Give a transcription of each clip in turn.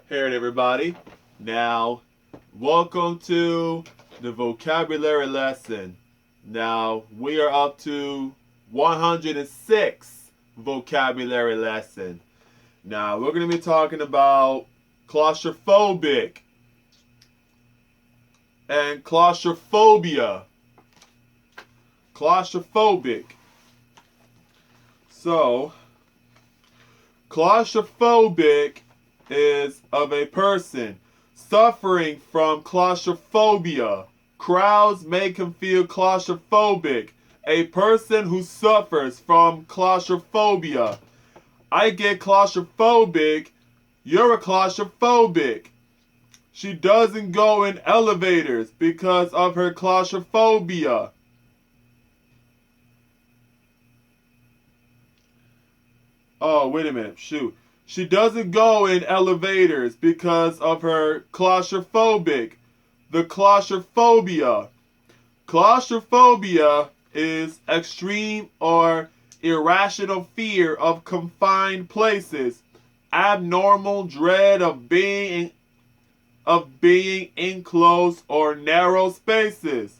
Hey everybody. Now, welcome to the vocabulary lesson. Now, we are up to 106 vocabulary lesson. Now, we're going to be talking about claustrophobic and claustrophobia. Claustrophobic. So, claustrophobic is of a person suffering from claustrophobia. Crowds make him feel claustrophobic. A person who suffers from claustrophobia. I get claustrophobic. You're a claustrophobic. She doesn't go in elevators because of her claustrophobia. Oh, wait a minute. Shoot. She doesn't go in elevators because of her claustrophobic. The claustrophobia. Claustrophobia is extreme or irrational fear of confined places, abnormal dread of being enclosed or narrow spaces.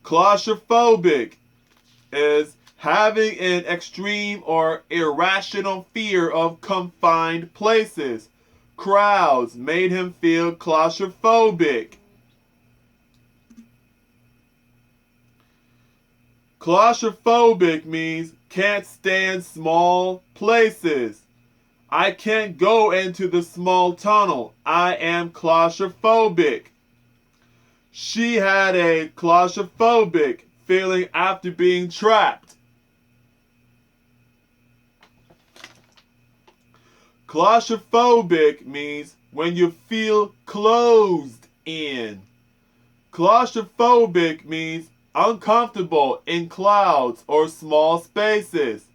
Claustrophobic is having an extreme or irrational fear of confined places. Crowds made him feel claustrophobic. Claustrophobic means can't stand small places. I can't go into the small tunnel. I am claustrophobic. She had a claustrophobic feeling after being trapped. Claustrophobic means when you feel closed in. Claustrophobic means uncomfortable in clouds or small spaces.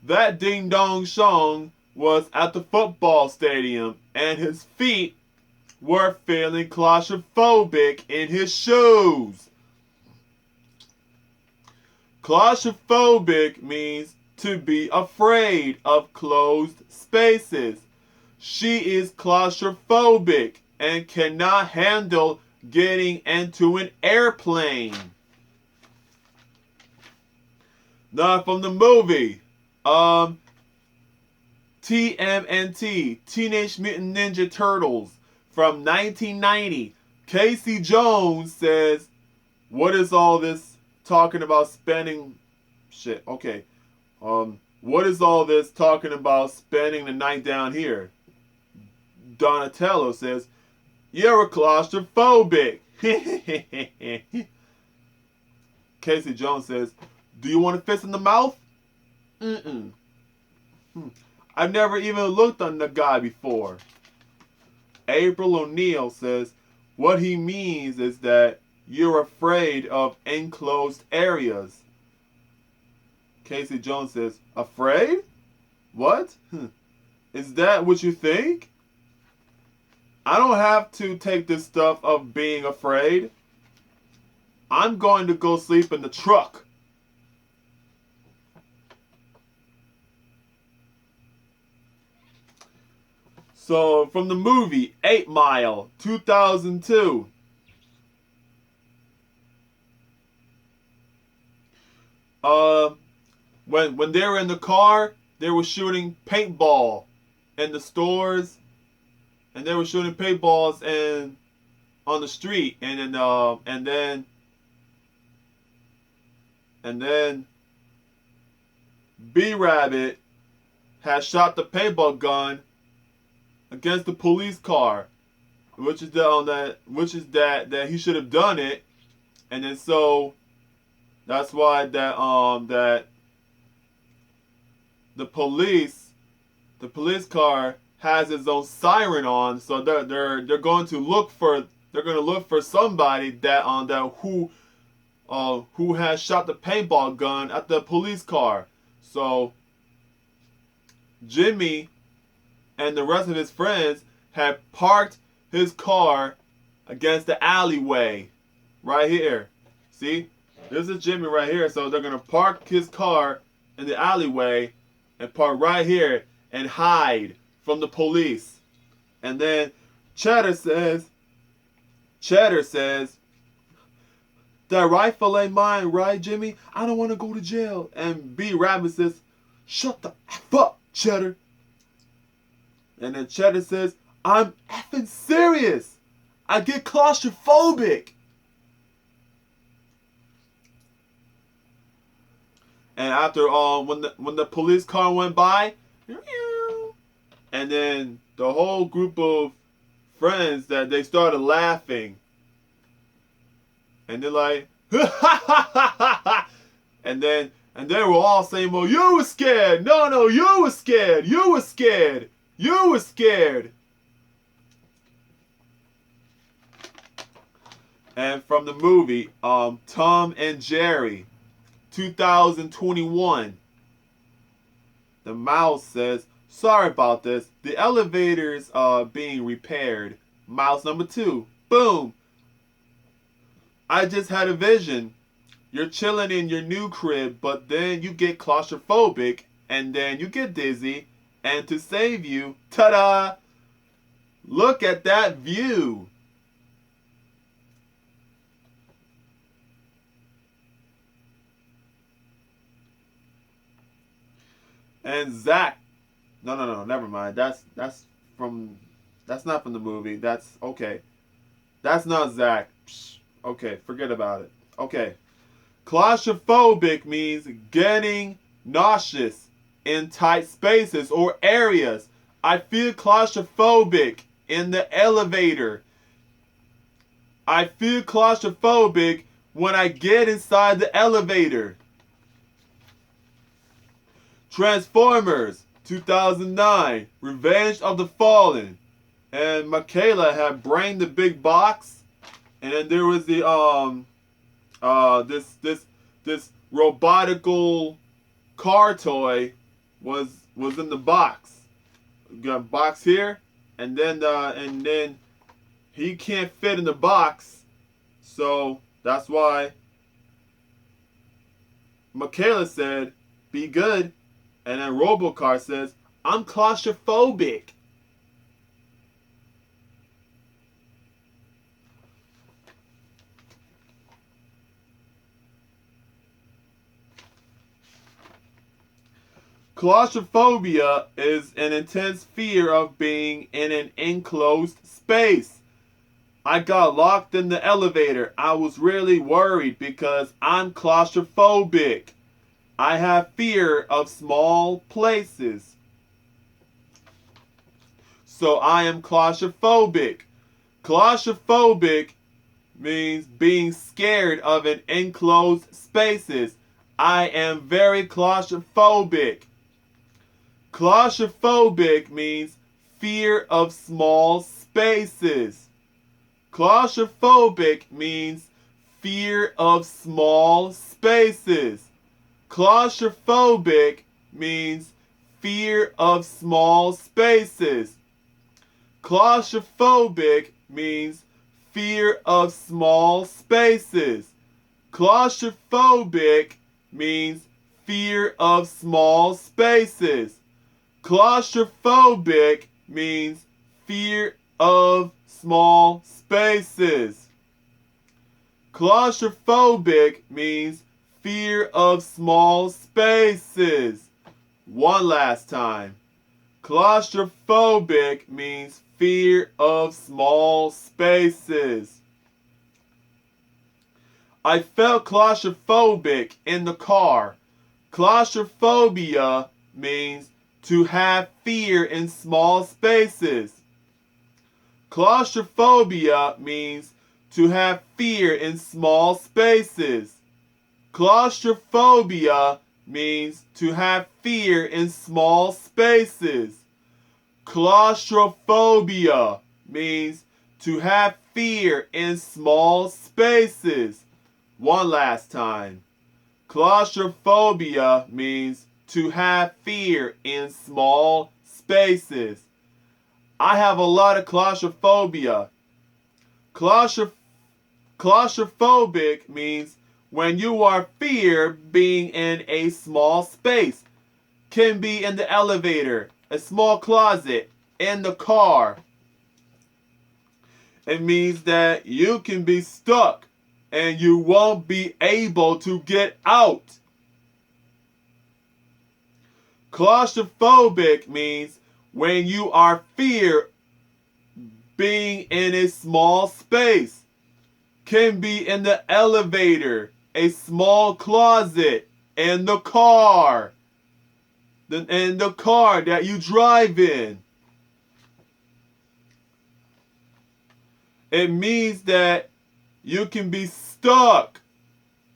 That ding dong song was at the football stadium and his feet were feeling claustrophobic in his shoes. Claustrophobic means to be afraid of closed spaces. She is claustrophobic and cannot handle getting into an airplane. Now from the movie, TMNT, Teenage Mutant Ninja Turtles, from 1990, Casey Jones says, what is all this talking about spending shit? Okay. What is all this talking about spending the night down here? Donatello says, you're a claustrophobic. Casey Jones says, do you want a fist in the mouth? Mm-mm. I've never even looked on the guy before. April O'Neil says, what he means is that you're afraid of enclosed areas. Casey Jones says, afraid? What? Is that what you think? I don't have to take this stuff of being afraid. I'm going to go sleep in the truck. So, from the movie 8 Mile, 2002. When they were in the car, they were shooting paintball in the stores, and they were shooting paintballs on the street, and then B Rabbit had shot the paintball gun against the police car, which is that he should have done it, and then so that's why that the police car has its own siren on, so they're going to look for somebody who has shot the paintball gun at the police car. So Jimmy and the rest of his friends had parked his car against the alleyway right here. See? This is Jimmy right here. So they're going to park his car in the alleyway and park right here and hide from the police. And then Cheddar says, that rifle ain't mine, right, Jimmy? I don't want to go to jail. And B Rabbit says, shut the F up, Cheddar. And then Cheddar says, I'm effing serious. I get claustrophobic. And after when the police car went by, and then the whole group of friends that they started laughing. And they're like, and they were all saying, well, you were scared. No, you were scared. You were scared. You were scared. And from the movie, Tom and Jerry, 2021, the mouse says, sorry about this. The elevator's being repaired. Mouse number 2. Boom. I just had a vision. You're chilling in your new crib, but then you get claustrophobic, and then you get dizzy, and to save you, ta-da! Look at that view. And Zach, no, never mind. That's not from the movie. That's okay. That's not Zach. Psh, okay, forget about it. Okay. Claustrophobic means getting nauseous in tight spaces or areas. I feel claustrophobic in the elevator. I feel claustrophobic when I get inside the elevator. Transformers, 2009, Revenge of the Fallen. And Michaela had brained the big box. And then there was the this robotical car toy was in the box. Got a box here, and then he can't fit in the box, so that's why Michaela said, "Be good," and then Robocar says, "I'm claustrophobic." Claustrophobia is an intense fear of being in an enclosed space. I got locked in the elevator. I was really worried because I'm claustrophobic. I have fear of small places. So I am claustrophobic. Claustrophobic means being scared of an enclosed spaces. I am very claustrophobic. Claustrophobic means fear of small spaces. Claustrophobic means fear of small spaces. Claustrophobic means fear of small spaces. Claustrophobic means fear of small spaces. Claustrophobic means fear of small spaces. Claustrophobic means fear of small spaces. Claustrophobic means fear of small spaces. One last time. Claustrophobic means fear of small spaces. I felt claustrophobic in the car. Claustrophobia means to have fear in small spaces. Claustrophobia means to have fear in small spaces. Claustrophobia means to have fear in small spaces. Claustrophobia means to have fear in small spaces. One last time. Claustrophobia means to have fear in small spaces. I have a lot of claustrophobia. Claustrophobic means when you are fear being in a small space. Can be in the elevator, a small closet, in the car. It means that you can be stuck and you won't be able to get out. Claustrophobic means when you are fear being in a small space. Can be in the elevator, a small closet, in the car. In the car that you drive in. It means that you can be stuck.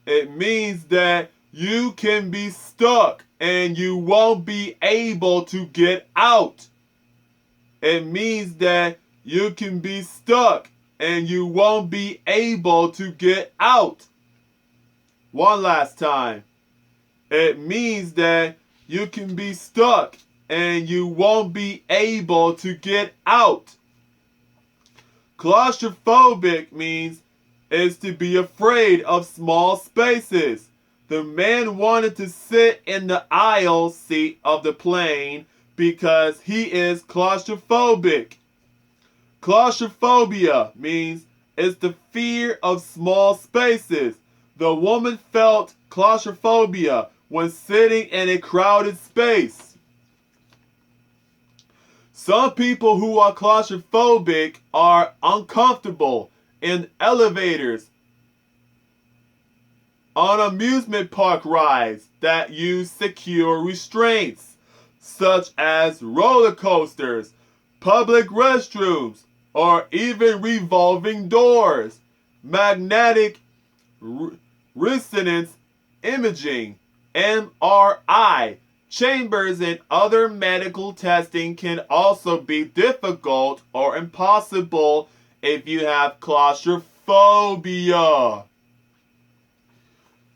It means that you can be stuck and you won't be able to get out. It means that you can be stuck and you won't be able to get out. One last time. It means that you can be stuck and you won't be able to get out. Claustrophobic means is to be afraid of small spaces. The man wanted to sit in the aisle seat of the plane because he is claustrophobic. Claustrophobia means it's the fear of small spaces. The woman felt claustrophobia when sitting in a crowded space. Some people who are claustrophobic are uncomfortable in elevators, on amusement park rides that use secure restraints, such as roller coasters, public restrooms, or even revolving doors. Magnetic resonance imaging, MRI, chambers and other medical testing can also be difficult or impossible if you have claustrophobia.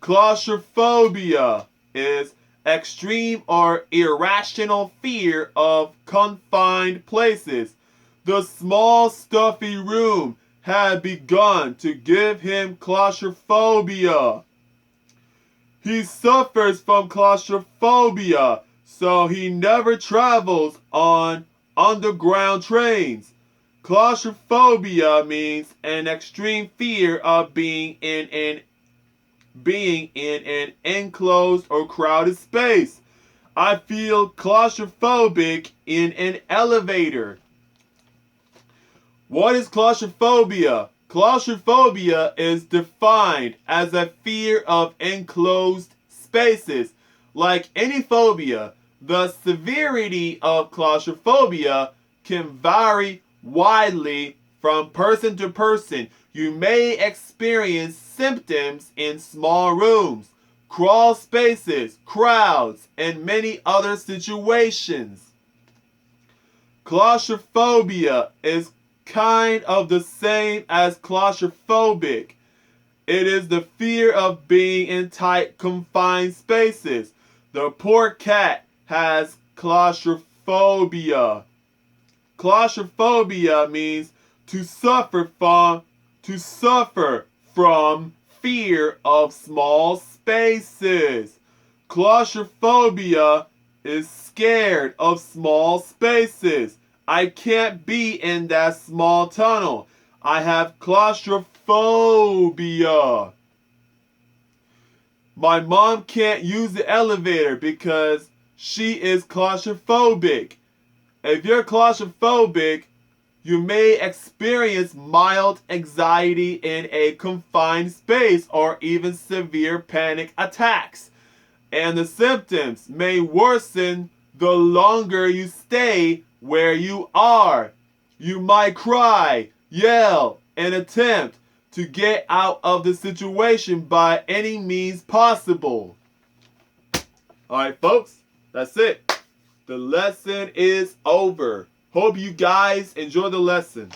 Claustrophobia is extreme or irrational fear of confined places. The small, stuffy room had begun to give him claustrophobia. He suffers from claustrophobia, so he never travels on underground trains. Claustrophobia means an extreme fear of being in an enclosed or crowded space. I feel claustrophobic in an elevator. What is claustrophobia? Claustrophobia is defined as a fear of enclosed spaces. Like any phobia, the severity of claustrophobia can vary widely from person to person. You may experience symptoms in small rooms, crawl spaces, crowds, and many other situations. Claustrophobia is kind of the same as claustrophobic. It is the fear of being in tight, confined spaces. The poor cat has claustrophobia. Claustrophobia means to suffer from fear of small spaces. Claustrophobia is scared of small spaces. I can't be in that small tunnel. I have claustrophobia. My mom can't use the elevator because she is claustrophobic. If you're claustrophobic, you may experience mild anxiety in a confined space or even severe panic attacks. And the symptoms may worsen the longer you stay where you are. You might cry, yell, and attempt to get out of the situation by any means possible. Alright, folks, that's it. The lesson is over. Hope you guys enjoy the lesson.